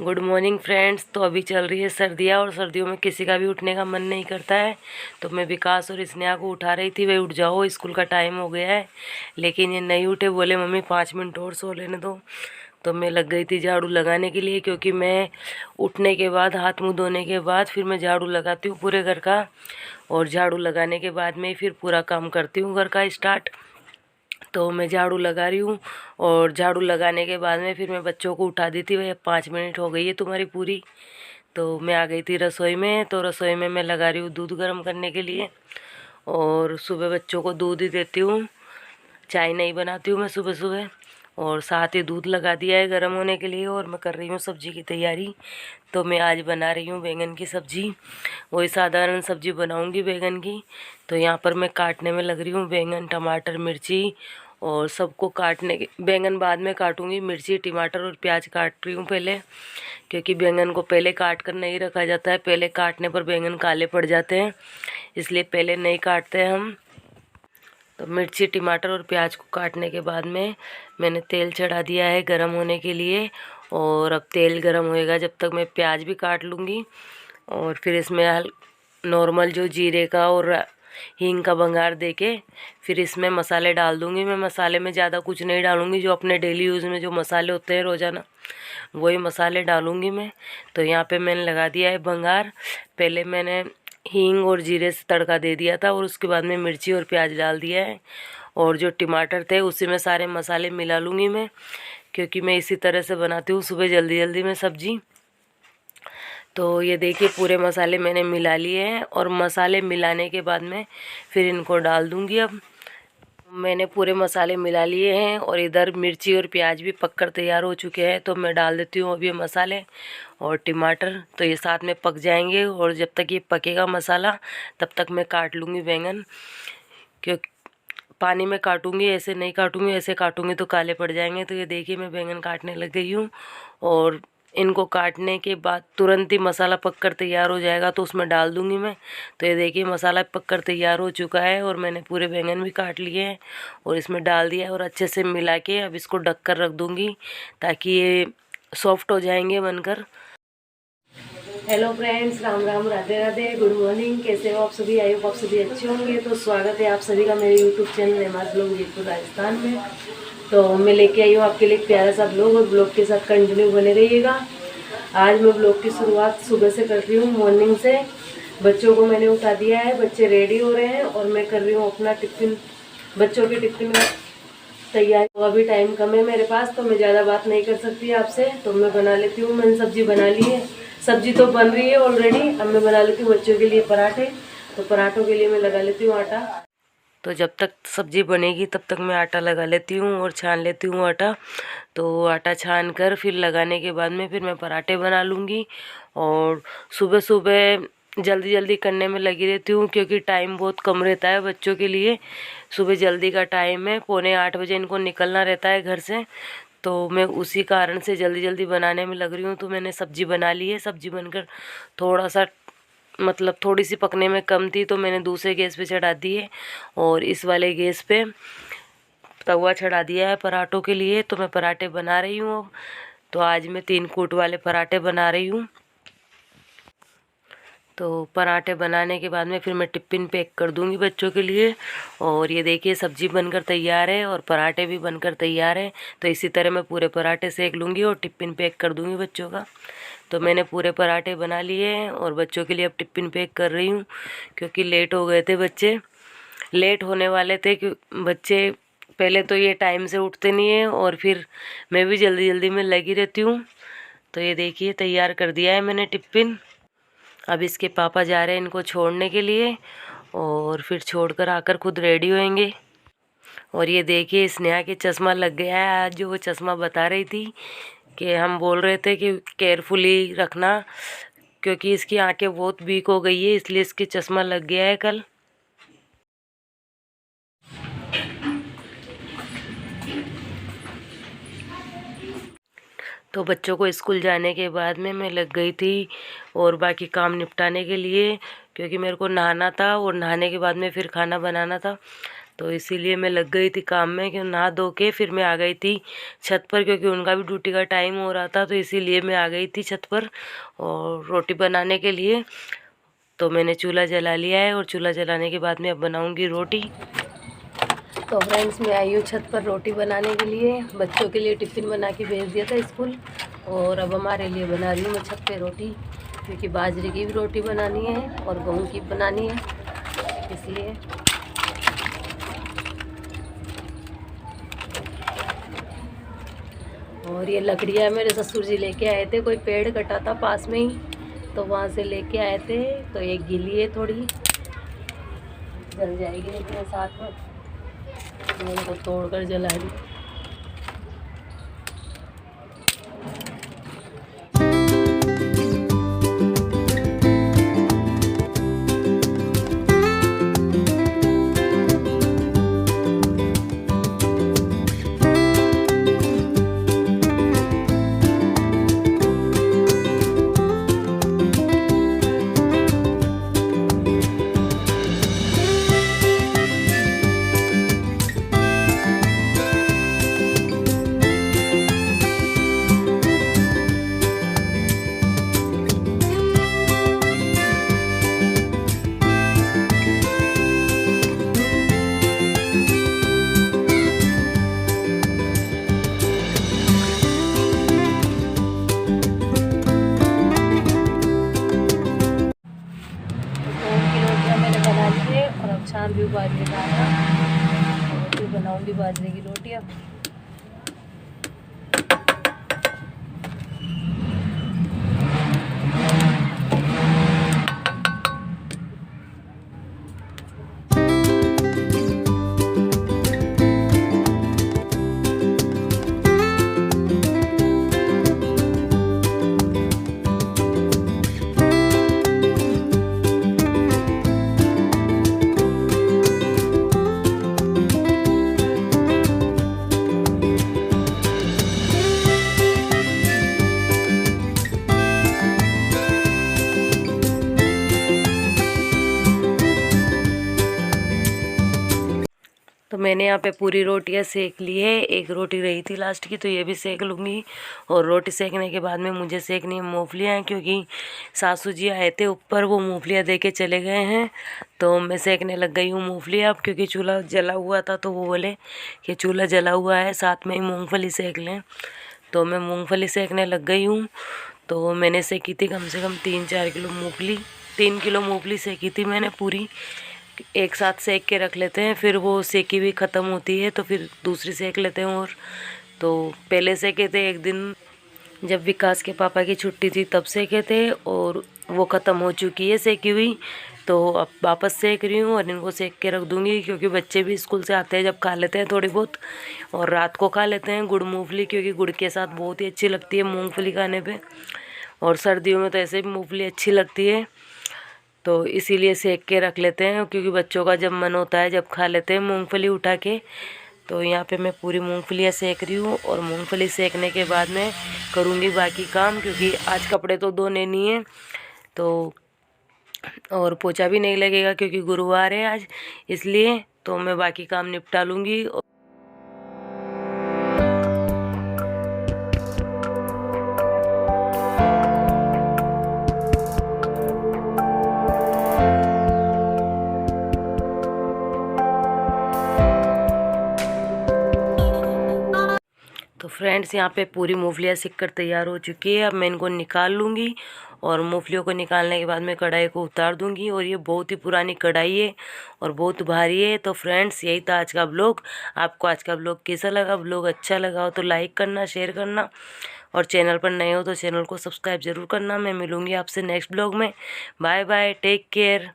Good morning friends. तो अभी चल रही है सर्दियाँ और सर्दियों में किसी का भी उठने का मन नहीं करता है। तो मैं विकास और स्नेहा को उठा रही थी, वे उठ जाओ स्कूल का टाइम हो गया है। लेकिन ये नहीं उठे, बोले मम्मी 5 मिनट और सो लेने दो। तो मैं लग गई थी झाड़ू लगाने के लिए, क्योंकि मैं उठने के बाद हाथ मुँह धोने के बाद फिर मैं झाड़ू लगाती हूँ पूरे घर का, और झाड़ू लगाने के बाद में फिर पूरा काम करती हूँ घर का स्टार्ट। तो मैं झाड़ू लगा रही हूँ, और झाड़ू लगाने के बाद में फिर मैं बच्चों को उठा दी थी, भैया 5 मिनट हो गई है तुम्हारी पूरी। तो मैं आ गई थी रसोई में। तो रसोई में मैं लगा रही हूँ दूध गर्म करने के लिए, और सुबह बच्चों को दूध ही देती हूँ, चाय नहीं बनाती हूँ मैं सुबह सुबह। और साथ ही दूध लगा दिया है गर्म होने के लिए, और मैं कर रही हूँ सब्जी की तैयारी। तो मैं आज बना रही हूँ बैंगन की सब्जी, वही साधारण सब्जी बनाऊँगी बैंगन की। तो यहाँ पर मैं काटने में लग रही हूँ बैंगन, टमाटर, मिर्ची, और सबको काटने के बैंगन बाद में काटूँगी। मिर्ची, टमाटर और प्याज काट रही हूँ पहले, क्योंकि बैंगन को पहले काट कर नहीं रखा जाता है, पहले काटने पर बैंगन काले पड़ जाते हैं, इसलिए पहले नहीं काटते हैं हम। तो मिर्ची, टमाटर और प्याज को काटने के बाद में मैंने तेल चढ़ा दिया है गरम होने के लिए। और अब तेल गरम होएगा जब तक मैं प्याज भी काट लूँगी, और फिर इसमें नॉर्मल जो जीरे का और हींग का भंगार देके फिर इसमें मसाले डाल दूँगी। मैं मसाले में ज़्यादा कुछ नहीं डालूँगी, जो अपने डेली यूज़ में जो मसाले होते हैं रोज़ाना, वही मसाले डालूँगी मैं। तो यहाँ पे मैंने लगा दिया है भंगार। पहले मैंने हींग और जीरे से तड़का दे दिया था, और उसके बाद में मिर्ची और प्याज डाल दिया है, और जो टमाटर थे उसी में सारे मसाले मिला लूँगी मैं, क्योंकि मैं इसी तरह से बनाती हूँ सुबह जल्दी जल्दी में सब्ज़ी। तो ये देखिए पूरे मसाले मैंने मिला लिए हैं, और मसाले मिलाने के बाद में फिर इनको डाल दूँगी। अब मैंने पूरे मसाले मिला लिए हैं, और इधर मिर्ची और प्याज भी पककर तैयार हो चुके हैं। तो मैं डाल देती हूँ अभी ये मसाले और टमाटर, तो ये साथ में पक जाएंगे। और जब तक ये पकेगा मसाला, तब तक मैं काट लूँगी बैंगन, क्योंकि पानी में काटूँगी, ऐसे नहीं काटूँगी, ऐसे काटूँगी तो काले पड़ जाएंगे। तो ये देखिए मैं बैंगन काटने लग गई हूँ, और इनको काटने के बाद तुरंत ही मसाला पककर तैयार हो जाएगा, तो उसमें डाल दूँगी मैं। तो ये देखिए मसाला पककर तैयार हो चुका है, और मैंने पूरे बैंगन भी काट लिए हैं और इसमें डाल दिया है, और अच्छे से मिला के अब इसको ढक कर रख दूँगी, ताकि ये सॉफ्ट हो जाएंगे बनकर। Hello friends, Ram Ram, Radhe Radhe, good morning. कैसे हो आप सभी? आई होप आप सभी अच्छे होंगे। तो स्वागत है आप सभी का मेरे YouTube channel Hema's blog Jaipur Rajasthan में। तो मैं लेके आई हूँ आपके लिए एक प्यारा सा ब्लॉग, और ब्लॉग के साथ कंटिन्यू बने रहिएगा। आज मैं ब्लॉग की शुरुआत सुबह से कर रही हूँ, मॉर्निंग से। बच्चों को मैंने उठा दिया है, बच्चे रेडी हो रहे हैं, और मैं कर रही हूँ अपना टिफ़िन, बच्चों के टिफ़िन का तैयारी। तो अभी टाइम कम है मेरे पास, तो मैं ज़्यादा बात नहीं कर सकती आपसे, तो मैं बना लेती हूँ। मैंने सब्जी बना ली है, सब्जी तो बन रही है ऑलरेडी। अब मैं बना लेती हूँ बच्चों के लिए पराठे। तो पराठों के लिए मैं लगा लेती हूँ आटा। तो जब तक सब्जी बनेगी तब तक मैं आटा लगा लेती हूँ और छान लेती हूँ आटा। तो आटा छान कर फिर लगाने के बाद में फिर मैं पराठे बना लूँगी। और सुबह सुबह जल्दी जल्दी करने में लगी रहती हूँ, क्योंकि टाइम बहुत कम रहता है बच्चों के लिए। सुबह जल्दी का टाइम है, 7:45 इनको निकलना रहता है घर से। तो मैं उसी कारण से जल्दी जल्दी बनाने में लग रही हूँ। तो मैंने सब्ज़ी बना ली है, सब्ज़ी बनकर थोड़ा सा मतलब थोड़ी सी पकने में कम थी, तो मैंने दूसरे गैस पे चढ़ा दी है, और इस वाले गैस पे तवा चढ़ा दिया है पराठों के लिए। तो मैं पराठे बना रही हूँ अब। तो आज मैं 3 कूट वाले पराठे बना रही हूँ। तो पराठे बनाने के बाद में फिर मैं टिफ़िन पैक कर दूंगी बच्चों के लिए। और ये देखिए सब्ज़ी बनकर तैयार है, और पराठे भी बनकर तैयार है। तो इसी तरह मैं पूरे पराठे सेक लूँगी और टिफ़िन पैक कर दूँगी बच्चों का। तो मैंने पूरे पराठे बना लिए हैं, और बच्चों के लिए अब टिफ़िन पैक कर रही हूँ, क्योंकि लेट हो गए थे बच्चे, लेट होने वाले थे। कि बच्चे पहले तो ये टाइम से उठते नहीं हैं, और फिर मैं भी जल्दी जल्दी में लगी रहती हूँ। तो ये देखिए तैयार कर दिया है मैंने टिफ़िन। अब इसके पापा जा रहे हैं इनको छोड़ने के लिए, और फिर छोड़कर आकर खुद रेडी होएंगे। और ये देखिए स्नेहा के चश्मा लग गया है आज, जो वो चश्मा बता रही थी कि हम बोल रहे थे कि केयरफुली रखना, क्योंकि इसकी आंखें बहुत वीक हो गई है, इसलिए इसके चश्मा लग गया है कल। तो बच्चों को स्कूल जाने के बाद में मैं लग गई थी और बाकी काम निपटाने के लिए, क्योंकि मेरे को नहाना था, और नहाने के बाद में फिर खाना बनाना था। तो इसीलिए मैं लग गई थी काम में, कि नहा धो के फिर मैं आ गई थी छत पर, क्योंकि उनका भी ड्यूटी का टाइम हो रहा था। तो इसीलिए मैं आ गई थी छत पर और रोटी बनाने के लिए। तो मैंने चूल्हा जला लिया है और चूल्हा जलाने के बाद में अब बनाऊंगी रोटी। तो फ्रेंड्स, मैं आई हूँ छत पर रोटी बनाने के लिए। बच्चों के लिए टिफ़िन बना के भेज दिया था स्कूल, और अब हमारे लिए बना रही हूँ मैं छत पे रोटी, क्योंकि बाजरे की भी रोटी बनानी है और गेहूँ की बनानी है, इसलिए। और ये लकड़ियाँ मेरे ससुर जी लेके आए थे, कोई पेड़ कटा था पास में ही, तो वहाँ से लेके आए थे। तो एक गीली है, थोड़ी जल जाएगी, लेकिन साथ में मैं उनको तोड़कर जला दी। और अब शाम भी बाजरे का आटा, और फिर बनाऊंगी बाजरे की रोटियाँ। तो मैंने यहाँ पे पूरी रोटियाँ सेक ली है, एक रोटी रही थी लास्ट की, तो ये भी सेक लूँगी। और रोटी सेकने के बाद में मुझे सेकनी है मूँगफलियाँ, क्योंकि सासू जी आए थे ऊपर, वो मूँगफलियाँ दे के चले गए हैं। तो मैं सेकने लग गई हूँ मूँगफलियाँ अब, क्योंकि चूल्हा जला हुआ था, तो वो बोले कि चूल्हा जला हुआ है, साथ में ही मूँगफली सेक लें। तो मैं मूँगफली सेकने लग गई हूँ। तो मैंने सेकी थी कम से कम 3-4 किलो मूँगफली, 3 किलो मूँगफली सेकी थी मैंने पूरी। एक साथ सेक के रख लेते हैं, फिर वो सेकी हुई ख़त्म होती है तो फिर दूसरी सेक लेते हैं। और तो पहले सेके थे एक दिन, जब विकास के पापा की छुट्टी थी तब सेके थे, और वो ख़त्म हो चुकी है सेकी हुई। तो अब वापस सेक रही हूँ और इनको सेक के रख दूँगी, क्योंकि बच्चे भी स्कूल से आते हैं जब खा लेते हैं थोड़ी बहुत, और रात को खा लेते हैं गुड़ मूँगफली, क्योंकि गुड़ के साथ बहुत ही अच्छी लगती है मूँगफली खाने पे। और सर्दियों में तो ऐसे भी मूँगफली अच्छी लगती है, तो इसीलिए सेक के रख लेते हैं, क्योंकि बच्चों का जब मन होता है जब खा लेते हैं मूंगफली उठा के। तो यहाँ पे मैं पूरी मूंगफलियाँ सेक रही हूँ, और मूंगफली सेकने के बाद में करूँगी बाकी काम, क्योंकि आज कपड़े तो धोने नहीं हैं, तो और पोछा भी नहीं लगेगा क्योंकि गुरुवार है आज, इसलिए तो मैं बाकी काम निपटा लूँगी। तो फ्रेंड्स, यहाँ पे पूरी मूंगफलियाँ सिक कर तैयार हो चुकी है। अब मैं इनको निकाल लूँगी, और मूंगफलियों को निकालने के बाद मैं कढ़ाई को उतार दूँगी। और ये बहुत ही पुरानी कढ़ाई है और बहुत भारी है। तो फ्रेंड्स, यही था आज का ब्लॉग। आपको आज का ब्लॉग कैसा लगा? ब्लॉग अच्छा लगा हो तो लाइक करना, शेयर करना, और चैनल पर नए हो तो चैनल को सब्सक्राइब ज़रूर करना। मैं मिलूँगी आपसे नेक्स्ट ब्लॉग में। Bye bye, take care.